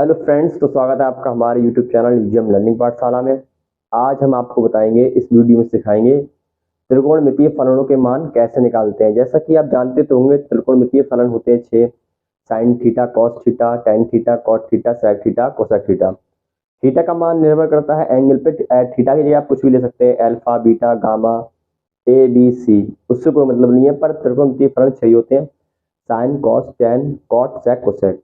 Hello friends, तो स्वागत है आपका हमारे यूट्यूब चैनल यूजीएम लर्निंग पाठशाला में। आज हम आपको बताएंगे, इस वीडियो में सिखाएंगे त्रिकोणमितीय फलनों के मान कैसे निकालते हैं। जैसा कि आप जानते तो होंगे, त्रिकोणमितीय फलन होते हैं 6। Sine theta, cos theta, tan theta, cot theta, sec theta, cosec theta. Theta का मान निर्भर करता है एंगल पे। थीटा की जगह आप कुछ भी ले सकते हैं, अल्फा, बीटा, गामा, ए, बी, सी, उससे कोई मतलब नहीं है। पर त्रिकोणमितीय फलन 6 होते हैं: साइन, कॉस, टैन, कॉट, सेक, कोसेक।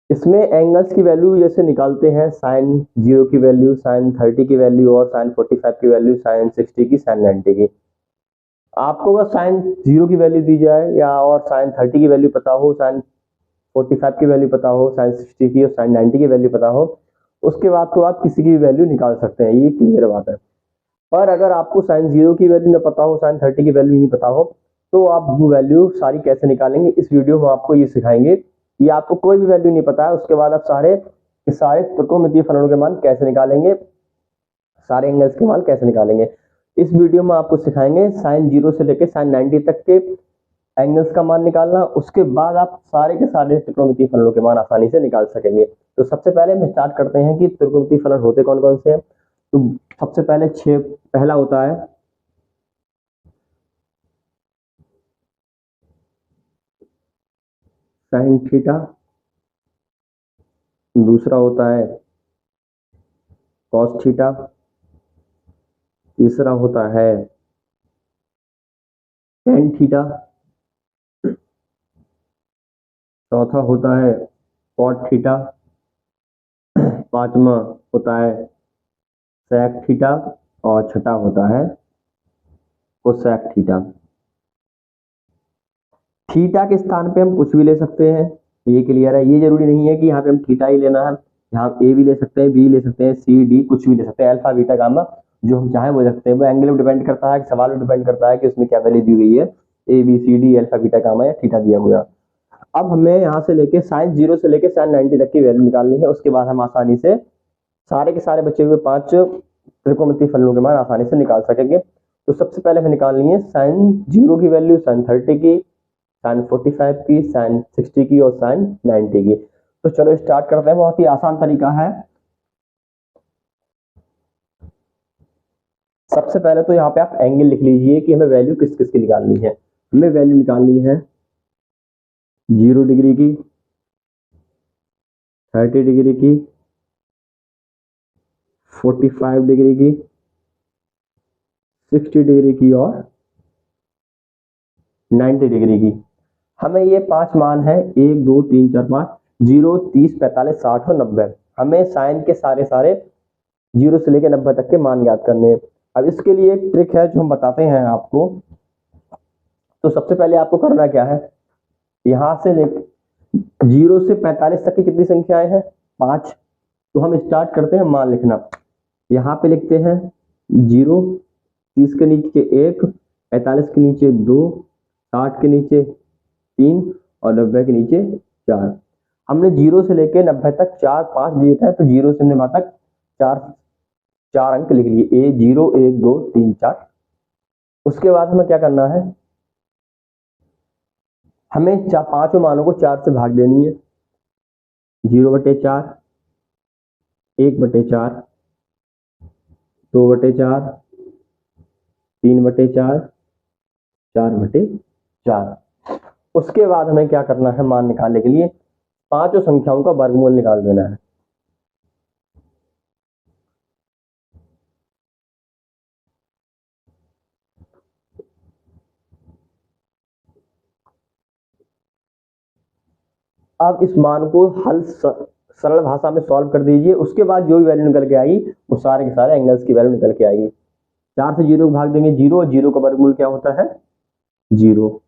इसमें एंगल्स की वैल्यू जैसे निकालते हैं, साइन 0 की वैल्यू, साइन 30 की वैल्यू, और साइन 45 की वैल्यू, साइन 60 की, साइन 90 की। आपको अगर साइन 0 की वैल्यू दी जाए या और साइन 30 की वैल्यू पता हो, साइन 45 की वैल्यू पता हो, साइन 60 की और साइन 90 की वैल्यू पता हो, उसके बाद तो आप किसी की भी वैल्यू निकाल सकते हैं, ये क्लियर बात है। पर अगर आपको साइन 0 की वैल्यू न पता हो, साइन 30 की वैल्यू नहीं पता हो, तो आप वो वैल्यू सारी कैसे निकालेंगे, इस वीडियो में आपको ये सिखाएंगे। कि आपको कोई भी वैल्यू नहीं पता है, उसके बाद आप सारे त्रिकोणमितीय फलनों के मान कैसे निकालेंगे, सारे एंगल्स के मान कैसे निकालेंगे। इस वीडियो में आपको सिखाएंगे साइन 0 से लेकर साइन 90 तक के एंगल्स का मान निकालना। उसके बाद आप सारे के सारे त्रिकोणमितीय फलनों के मान आसानी से निकाल सकेंगे। तो सबसे पहले हम स्टार्ट करते हैं कि त्रिकोणमितीय फलन होते कौन कौन से हैं। तो सबसे पहले पहला होता है साइन थीटा, दूसरा होता है कॉस थीटा, तीसरा होता है टैन थीटा, चौथा होता है कॉट थीटा, पांचवा होता है सेक थीटा, और छठा होता है कोसेक थीटा। थीटा के स्थान पे हम कुछ भी ले सकते हैं, ये क्लियर है। ये जरूरी नहीं है कि यहाँ पे हम थीटा ही लेना है, यहाँ ए भी ले सकते हैं, बी ले सकते हैं, सी, डी, कुछ भी ले सकते हैं, अल्फा, बीटा, गामा, जो हम चाहे वो रखते हैं। वो एंगल पे डिपेंड करता है, सवाल पे डिपेंड करता है कि उसमें क्या वैल्यू दी हुई है, ए, बी, सी, डी, अल्फा, बीटा, गामा या थीटा दिया हुआ। अब हमें यहाँ से लेके साइन 0 से लेके साइन 90 तक की वैल्यू निकालनी है। उसके बाद हम आसानी से सारे के सारे बचे हुए 5 त्रिकोणमितीय फलनों के मान आसानी से निकाल सकेंगे। तो सबसे पहले हमें निकालनी है साइन 0 की वैल्यू, साइन 30 की, साइन 45 की, साइन 60 की और साइन 90 की। तो चलो स्टार्ट करते हैं। बहुत ही आसान तरीका है। सबसे पहले तो यहाँ पे आप एंगल लिख लीजिए कि हमें वैल्यू किस किस की निकालनी है। हमें वैल्यू निकालनी है 0 डिग्री की, 30 डिग्री की, 45 डिग्री की, 60 डिग्री की और 90 डिग्री की। हमें ये 5 मान है, 1, 2, 3, 4, 5, 0, 30, 45, 60 और 90। हमें साइन के सारे 0 से लेकर 90 तक के मान ज्ञात करने हैं। अब इसके लिए एक ट्रिक है जो हम बताते हैं आपको। तो सबसे पहले आपको करना क्या है, यहां से 0 से 45 तक की कितनी संख्याएं हैं, 5। तो हम स्टार्ट करते हैं मान लिखना। यहाँ पे लिखते हैं 0, 30 के नीचे 1, 45 के नीचे 2, 60 के नीचे 3 और 90 के नीचे 4। हमने 0 से लेकर 90 तक 4, 5 दिए थे, तो 0 से 90 तक 4 अंक लिख लिए, ए 0, 1, 2, 3, 4। उसके बाद हमें क्या करना है, हमें पांचों मानों को 4 से भाग देनी है। 0/4, 1/4, 2/4, 3/4, 4/4। उसके बाद हमें क्या करना है, मान निकालने के लिए पांचों संख्याओं का वर्गमूल निकाल देना है। अब इस मान को सरल भाषा में सॉल्व कर दीजिए। उसके बाद जो भी वैल्यू निकल के आएगी वो सारे के सारे एंगल्स की वैल्यू निकल के आएगी। 4 से 0 को भाग देंगे 0, 0 का वर्गमूल क्या होता है 0।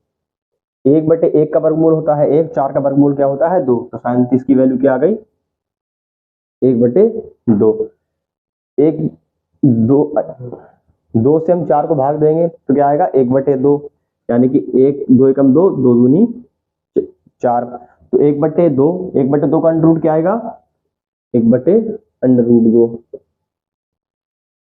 1/1 का वर्गमूल होता है 1, 4 का वर्गमूल क्या होता है 2। तो साइन 30 की वैल्यू क्या आ गई 1/2। 2 से हम 4 को भाग देंगे तो क्या आएगा 1/2, यानी कि 1, 2 एकम 2, 2 दूनी 4। तो 1/2, 1/2 का अंडर रूट क्या आएगा 1/√2।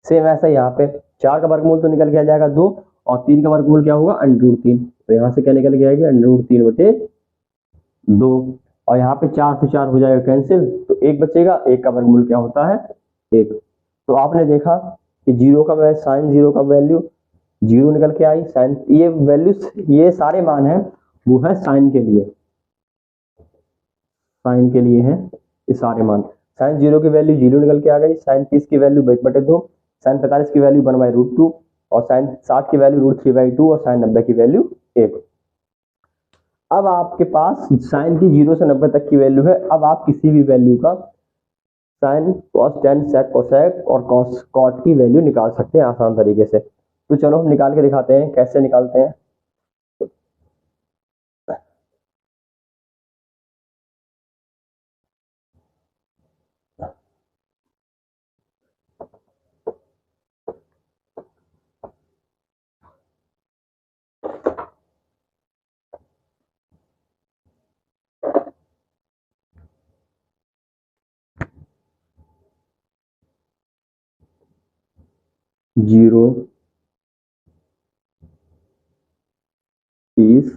सेम ऐसा यहाँ पे 4 का वर्गमूल तो निकल के आ जाएगा 2, और 3 का वर्गमूल क्या होगा √3। तो यहाँ से क्या निकल के आएगा √3/2। और यहाँ पे 4 से 4 हो जाएगा कैंसिल, तो एक बचेगा, एक का वर्गमूल क्या होता है, एक। तो आपने देखा कि जीरो का वैल्यू, साइन जीरो का वैल्यू जीरो निकल के आई, साइन ये वैल्यू, ये सारे मान है वो है साइन के लिए, साइन के लिए है ये सारे मान। साइन जीरो की वैल्यू जीरो निकल के आ गई, साइन 30 की वैल्यू 1/2, साइन 45 की वैल्यू 1/√2 और साइन 60 की वैल्यू √3/2 और साइन 90 की वैल्यू 1। अब आपके पास साइन की 0 से 90 तक की वैल्यू है। अब आप किसी भी वैल्यू का साइन, कॉस, टेन, सेक, कोसेक और कॉस, कॉट की वैल्यू निकाल सकते हैं आसान तरीके से। तो चलो हम निकाल के दिखाते हैं कैसे निकालते हैं। जीरो, 30,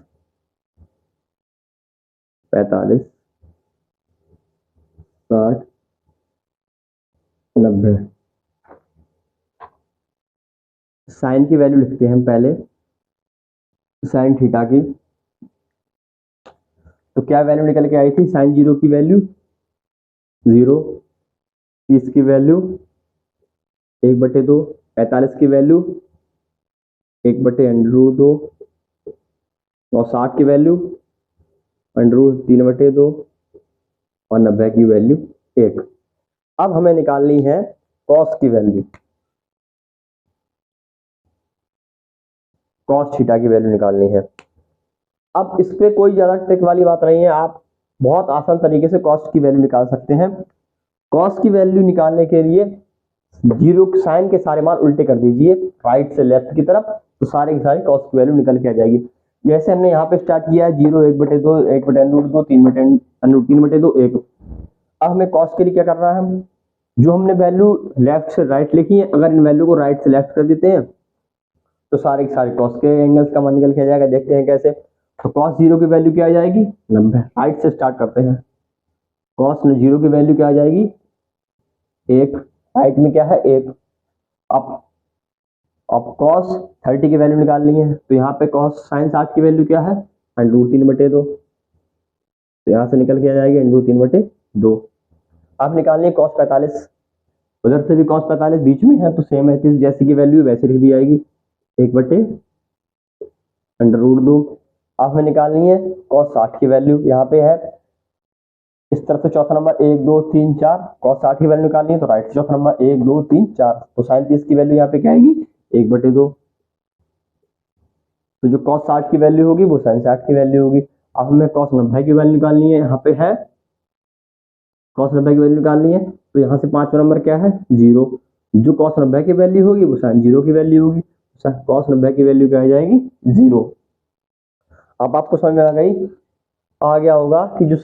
45, 60, 90। साइन की वैल्यू लिखते हैं हम पहले, साइन थीटा की। तो क्या वैल्यू निकल के आई थी, साइन जीरो की वैल्यू 0, 30 की वैल्यू 1/2, 45 की वैल्यू 1/√2 और 60 की वैल्यू √3/2 और 90 की वैल्यू 1। अब हमें निकालनी है कॉस की वैल्यू, कॉस थीटा की वैल्यू निकालनी है। अब इस पे कोई ज्यादा ट्रिक वाली बात नहीं है, आप बहुत आसान तरीके से कॉस की वैल्यू निकाल सकते हैं। कॉस की वैल्यू निकालने के लिए जीरो, साइन के सारे मान उल्टे कर दीजिए राइट से लेफ्ट की तरफ, तो सारे की सारी कॉस की वैल्यू निकल के आ जाएगी। जैसे हमने यहाँ पे स्टार्ट किया है 0, 1/2, 1/√2, 3/√2, 1। अब हमें कॉस के लिए क्या करना है, जो हमने वैल्यू लेफ्ट से राइट लिखी है, अगर इन वैल्यू को राइट से लेफ्ट कर देते हैं तो सारे के सारे कॉस के एंगल्स का मान निकल के आ जाएगा। देखते हैं कैसे। तो कॉस जीरो की वैल्यू क्या आ जाएगी, 90। राइट से स्टार्ट करते हैं। कॉस जीरो की वैल्यू क्या आ जाएगी, 1। राइट में क्या है, 1। अब कॉस 30 की वैल्यू निकालनी है, तो यहाँ पे कॉस साइन 60 की वैल्यू क्या है, √3/2। तो यहाँ से निकल के आ जाएगी √3/2। अब निकालनी है कॉस 45, उधर से भी कॉस 45 बीच में है, तो सेम है, जैसी की वैल्यू वैसे लिख दी जाएगी 1/√2। अब हमें निकालनी है कॉस 60 की वैल्यू, यहाँ पे है इस तरफ से चौथा नंबर 1 2 3 4, कॉस 60 की वैल्यू निकालनी है तो राइट से चौथा नंबर 1 2 3 4, तो साइन 30 की वैल्यू यहाँ पे क्या आएगी, 1/2। तो जो कॉस 60 की वैल्यू होगी वो साइन 60 की वैल्यू होगी। अब हमें कॉस 90 की वैल्यू निकालनी है, यहाँ पे है कॉस 90 की वैल्यू निकालनी है, तो यहाँ से पांचवा नंबर क्या है, 0। जो कॉस 90 की वैल्यू होगी वो साइन 0 की वैल्यू होगी, कॉस 90 की वैल्यू क्या आ जाएगी, 0। अब आपको समझ में आ गया होगा कि जो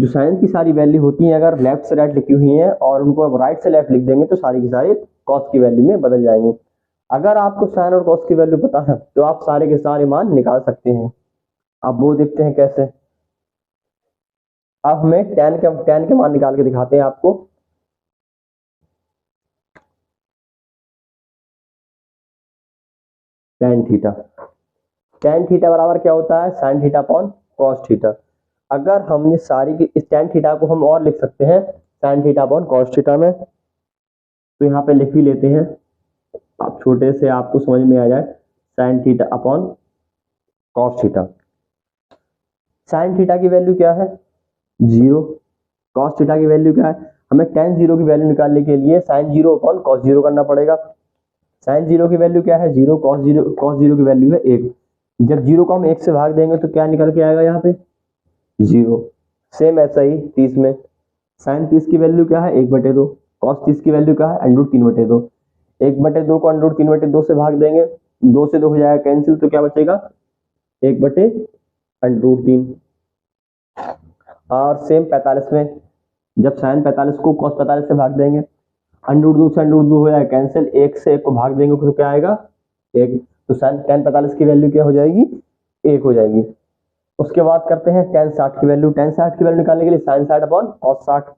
साइन की सारी वैल्यू होती है अगर लेफ्ट से राइट लिखी हुई है और उनको अब राइट से लेफ्ट लिख देंगे तो सारी की सारी कॉस की वैल्यू में बदल जाएंगे। अगर आपको साइन और कॉस की वैल्यू पता है तो आप सारे के सारे मान निकाल सकते हैं। अब वो देखते हैं कैसे। अब हमें tan के मान निकाल के दिखाते हैं आपको। tan थीटा बराबर क्या होता है, sine theta upon cos theta. अगर हमने सारी की इस tan थीटा को हम और लिख सकते हैं sine theta upon cos theta में, तो यहाँ पे लिख भी लेते हैं, आप छोटे से आपको समझ में आ जाए, sine theta upon cos theta. Sine theta की वैल्यू क्या है, 0। कॉस थीटा की वैल्यू क्या है, हमें tan 0 की वैल्यू निकालने के लिए साइन 0 अपॉन कॉस 0 करना पड़ेगा। साइन 0 की वैल्यू क्या है, 0। कॉस 0 की वैल्यू है 1। जब 0 को हम 1 से भाग देंगे तो क्या निकल के आएगा यहाँ पे, 0। सेम ऐसा ही 30 में साइन 30 की वैल्यू क्या है, 1/2। कॉस 30 की वैल्यू क्या है, √3/2। 1/2 को √3/2 से भाग देंगे, 2 से 2 हो जाएगा कैंसिल, तो क्या बचेगा, 1/√3। और सेम 45 में जब साइन 45 को कॉस 45 से भाग देंगे, √2 से √2 हो जाएगा कैंसिल, 1 से 1 को भाग देंगे तो क्या आएगा, 1। तो साइन tan 45 की वैल्यू क्या हो जाएगी, 1 हो जाएगी। उसके बाद करते हैं tan 60 की वैल्यू। tan 60 की वैल्यू निकालने के लिए साइन 60 अपॉन कॉस 60।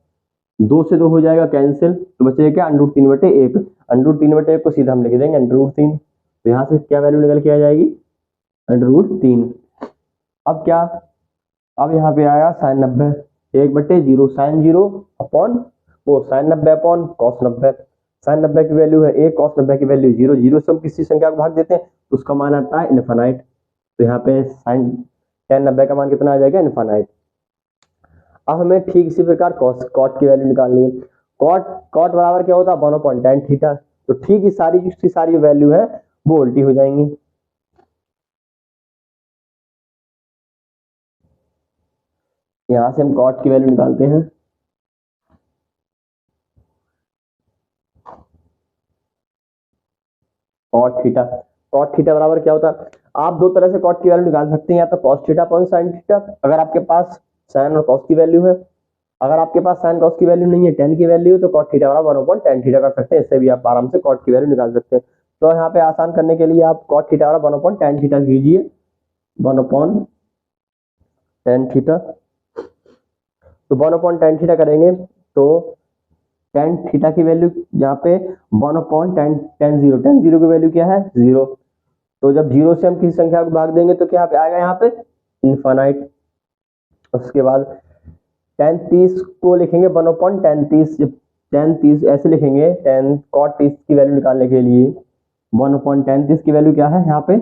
2 से 2 हो जाएगा कैंसिल, तो बचेगा क्या, √3/1। √3/1 को सीधा हम लिख देंगे √3। तो यहाँ से क्या वैल्यू निकल के आ जाएगी, √3। अब क्या, अब यहाँ पे आया sin 90, 1/0 sin 0 अपॉन वो sin 90 अपॉन cos 90। sin 90 की वैल्यू है 1, cos 90 की वैल्यू 0। 0 से हम किसी संख्या को भाग देते हैं तो उसका मान आता है इनफाइनाइट। तो यहाँ पे sin tan 90 का मान कितना आ जाएगा, इनफाइनाइट। अब हमें ठीक इसी प्रकार cot की वैल्यू निकालनी है। cot बराबर क्या होता है, 1/tan थीटा। तो ठीक ही सारी वैल्यू है वो उल्टी हो जाएंगी। यहां से हम cot की वैल्यू निकालते हैं। cot थीटा बराबर क्या होता है, आप दो तरह से cot की वैल्यू निकाल सकते हैं, या तो cos theta upon sin theta, अगर आपके पास sin और cos की वैल्यू है। अगर आपके पास sin cos की वैल्यू नहीं है, tan की वैल्यू है, तो cot थीटा बराबर 1/tan थीटा कर सकते हैं। इससे भी आप आराम से cot की वैल्यू निकाल सकते हैं। तो यहाँ पे आसान करने के लिए आप cot थीटा बराबर 1/tan थीटा कीजिए, 1/tan थीटा। तो 1/tan थीटा करेंगे तो tan थीटा की वैल्यू यहाँ पे 1/tan 0 की वैल्यू क्या है, 0। तो जब 0 से हम किसी संख्या को भाग देंगे तो क्या पे आएगा, यहाँ पे इनफाइनाइट। उसके बाद tan 30 को लिखेंगे 1/tan 30। जब tan 30 ऐसे लिखेंगे, tan cot 30 की वैल्यू निकालने के लिए 1/tan 30 की वैल्यू क्या है, यहाँ पे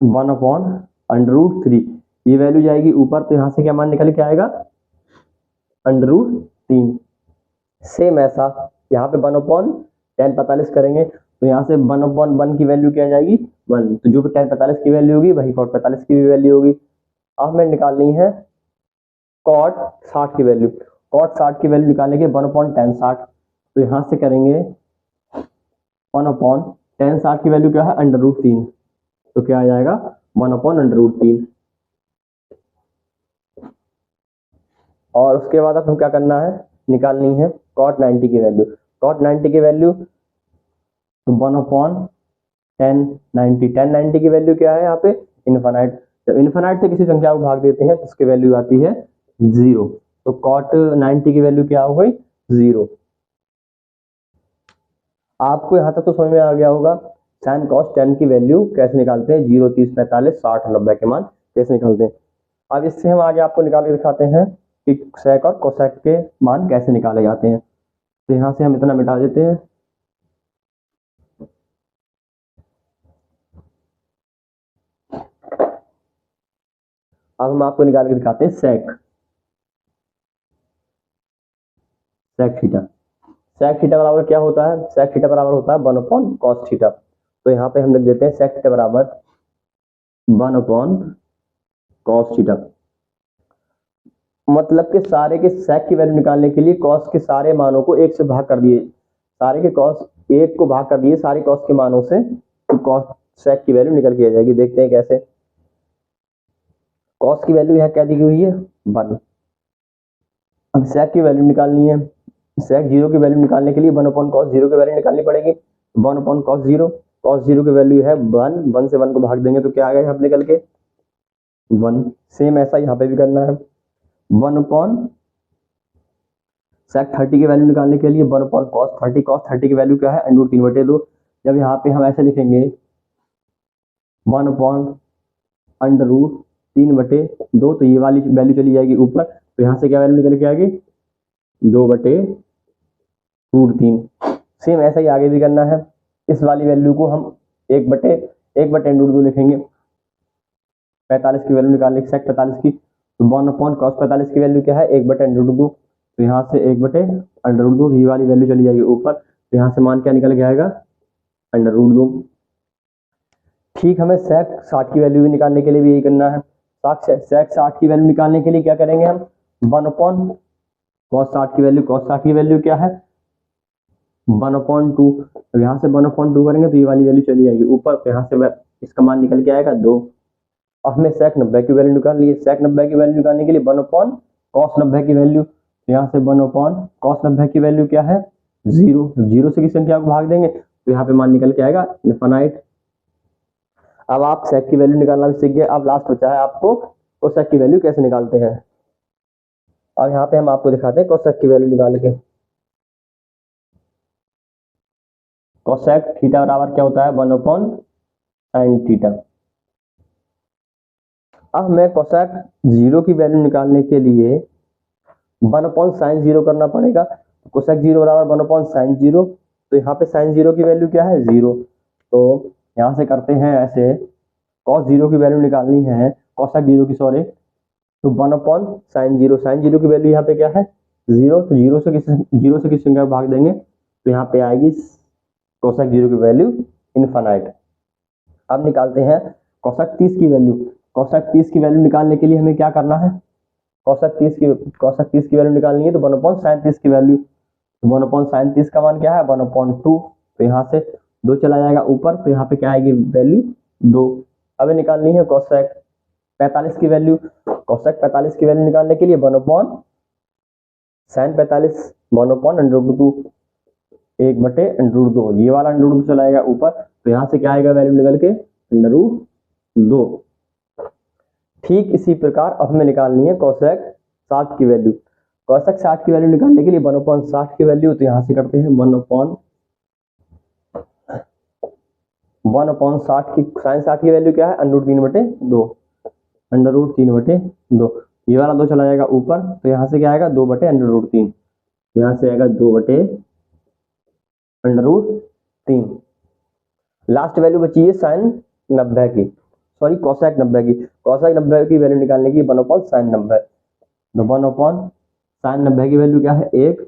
1/√3। ये वैल्यू जाएगी ऊपर, तो यहाँ से क्या मान निकल के आएगा, √3। सेम ऐसा यहाँ पे 1/tan 45 करेंगे, तो यहाँ से 1/1 की वैल्यू क्या जाएगी, 1। तो जो भी tan 45 की वैल्यू होगी वही cot 45 की भी वैल्यू होगी। अब हमें निकालनी है cot 60 की वैल्यू। cot 60 की वैल्यू निकालने के 1/tan 60। तो यहाँ से करेंगे 1/tan 60 की वैल्यू क्या है, √3। तो क्या आ जाएगा, 1/√3। और उसके बाद अब हम क्या करना है, निकालनी है cot 90 की वैल्यू। cot 90 की वैल्यू 1/tan 90 की वैल्यू क्या है, यहाँ पे इनफाइनाइट। जब इनफाइनाइट से किसी संख्या को भाग देते हैं तो उसकी वैल्यू आती है 0। तो cot 90 की वैल्यू क्या हो गई, 0। आपको यहाँ तक तो समझ में आ गया होगा sin cos tan की वैल्यू कैसे निकालते हैं, 0, 30, 45, 60 और 90 के मान कैसे निकालते हैं। अब इससे हम आगे आपको निकाल के दिखाते हैं कि sec और cosec के मान कैसे निकाले जाते हैं। तो यहाँ से हम इतना मिटा देते हैं। अब हम आपको निकाल के दिखाते हैं sec थीटा। sec थीटा बराबर क्या होता है, sec थीटा बराबर होता है 1/cos थीटा। तो यहाँ पे हम लिख देते हैं sec थीटा बराबर 1/cos थीटा। मतलब कि सारे के sec की वैल्यू निकालने के लिए cos के सारे मानों को 1 से भाग कर दिए, सारे के cos 1 को भाग कर दिए सारे cos के मानों से, तो cos sec की वैल्यू निकल के आ जाएगी। देखते हैं कैसे। cos की वैल्यू यहाँ क्या दी हुई है, 1। अब sec की वैल्यू निकालनी है। sec 0 की वैल्यू निकालने के लिए 1/cos 0 की वैल्यू निकालनी पड़ेगी। 1/cos 0, cos 0 की वैल्यू है 1। 1 से 1 को भाग देंगे तो क्या आ गया यहाँ पे निकल के, 1। सेम ऐसा यहाँ पे भी करना है। 1/sec 30 की वैल्यू निकालने के लिए 1/cos 30। cos 30 की वैल्यू क्या है, √3/2। जब यहाँ पे हम ऐसे लिखेंगे 1/√3/2, तो ये वाली वैल्यू चली जाएगी ऊपर, तो यहाँ से क्या वैल्यू निकल के आएगी, 2/√3। सेम ऐसा ही आगे भी करना है। इस वाली वैल्यू को हम 1/√2 लिखेंगे। 45 की वैल्यू निकालने sec 45 की, तो 1/cos 45 की वैल्यू क्या है, 1/√2। तो यहाँ से 1/√2, ये वाली वैल्यू चली जाएगी ऊपर, तो यहाँ से मान क्या निकल के आएगा, √2। ठीक, हमें sec 60 की वैल्यू भी निकालने के लिए भी यही करना है। sec 60 की वैल्यू निकालने के लिए क्या करेंगे हम, 1/cos 60 की वैल्यू, cos 60 की वैल्यू क्या है, 1/2। तो यहाँ से 1/2 करेंगे तो ये वाली वैल्यू चली जाएगी ऊपर, तो यहाँ से इसका मान निकल के आएगा 2। अब हमें sec 90 की वैल्यू निकालनी है। sec 90 की वैल्यू निकालने के लिए 1/cos 90 की वैल्यू, तो यहाँ से 1/cos 90 की वैल्यू क्या है, 0। 0 से किसी संख्या को भाग देंगे तो यहाँ पे मान निकल के आएगा इनफाइनाइट। अब आप sec की वैल्यू निकालना भी सीख गए। अब लास्ट बचा है आपको cosec की वैल्यू कैसे निकालते हैं। अब यहाँ पे हम आपको दिखाते हैं कोसेक की वैल्यू निकाल के। कोसेक थीटा बराबर क्या होता है, 1/sin थीटा। अब हमें कोसेक 0 की वैल्यू निकालने के लिए 1/sin 0 करना पड़ेगा। कोसेक 0 बराबर 1/sin 0, तो यहाँ पे sin 0 की वैल्यू क्या है, 0। तो यहाँ से करते हैं ऐसे, cos 0 की वैल्यू निकालनी है, कोसेक 0 की सॉरी, तो 1/sin 0, sin 0 की वैल्यू यहाँ पे क्या है, 0। तो 0 से किस संख्या को भाग देंगे, तो यहाँ पे आएगी कोसेक 0 की वैल्यू इनफाइनाइट। अब निकालते हैं कोसेक 30 की वैल्यू। कोसेक 30 की वैल्यू निकालने के लिए हमें क्या करना है, कोसेक 30 की वैल्यू निकालनी है, तो 1/sin 30 की वैल्यू, 1/sin 30 का मान क्या है, 1/2। तो यहाँ से 2 चला जाएगा ऊपर, तो यहाँ पे क्या आएगी वैल्यू 2। अब निकालनी है कोसेक 45 की वैल्यू। कोसेक 45 की वैल्यू निकालने के लिए 1/sin 45, 1/√2, 1/√2, ये वाला √2 चला जाएगा ऊपर, तो यहाँ से क्या आएगा वैल्यू निकल के √2। ठीक इसी प्रकार अब हमें निकालनी है कोसेक 60 की वैल्यू। कोसेक 60 की वैल्यू निकालने के लिए 1/60 की वैल्यू, तो यहाँ से करते हैं 1/60 की, sin 60 की वैल्यू क्या है, √3/2, √3/2, ये वाला 2 चला जाएगा ऊपर, तो यहाँ से क्या आएगा 2/√3, यहाँ से आएगा 2/√3। लास्ट वैल्यू बची है sin 90 की, सॉरी कोसेक 90 की। कोसेक 90 की वैल्यू निकालने की 1/sin 90, तो 1/sin 90 की वैल्यू क्या है, 1।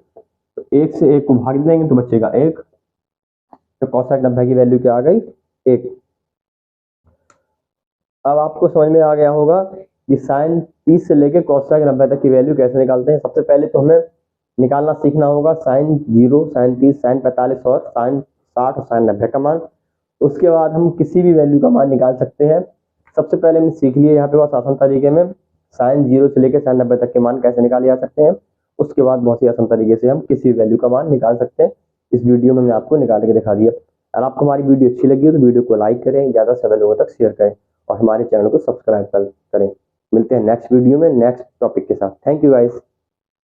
तो 1 से 1 को भाग देंगे तो बचेगा 1, तो कोसेक 90 की वैल्यू क्या आ गई, 1। अब आपको समझ में आ गया होगा कि sin 30 से लेके कोसेक 90 तक की वैल्यू कैसे निकालते हैं। सबसे पहले तो हमें निकालना सीखना होगा sin 0, sin 30, sin 45 और sin 60 और sin 90 का मान। उसके बाद हम किसी भी वैल्यू का मान निकाल सकते हैं। सबसे पहले हमने सीख लिया यहाँ पे बहुत आसान तरीके में sin 0 से लेकर sin 90 तक के मान कैसे निकाले जा सकते हैं। उसके बाद बहुत ही आसान तरीके से हम किसी वैल्यू का मान निकाल सकते हैं। इस वीडियो में मैंने आपको निकाल के दिखा दिया। अगर आपको हमारी वीडियो अच्छी लगी हो तो वीडियो को लाइक करें, ज़्यादा से ज़्यादा लोगों तक शेयर करें और हमारे चैनल को सब्सक्राइब करें। मिलते हैं नेक्स्ट वीडियो में नेक्स्ट टॉपिक के साथ। Thank you guys.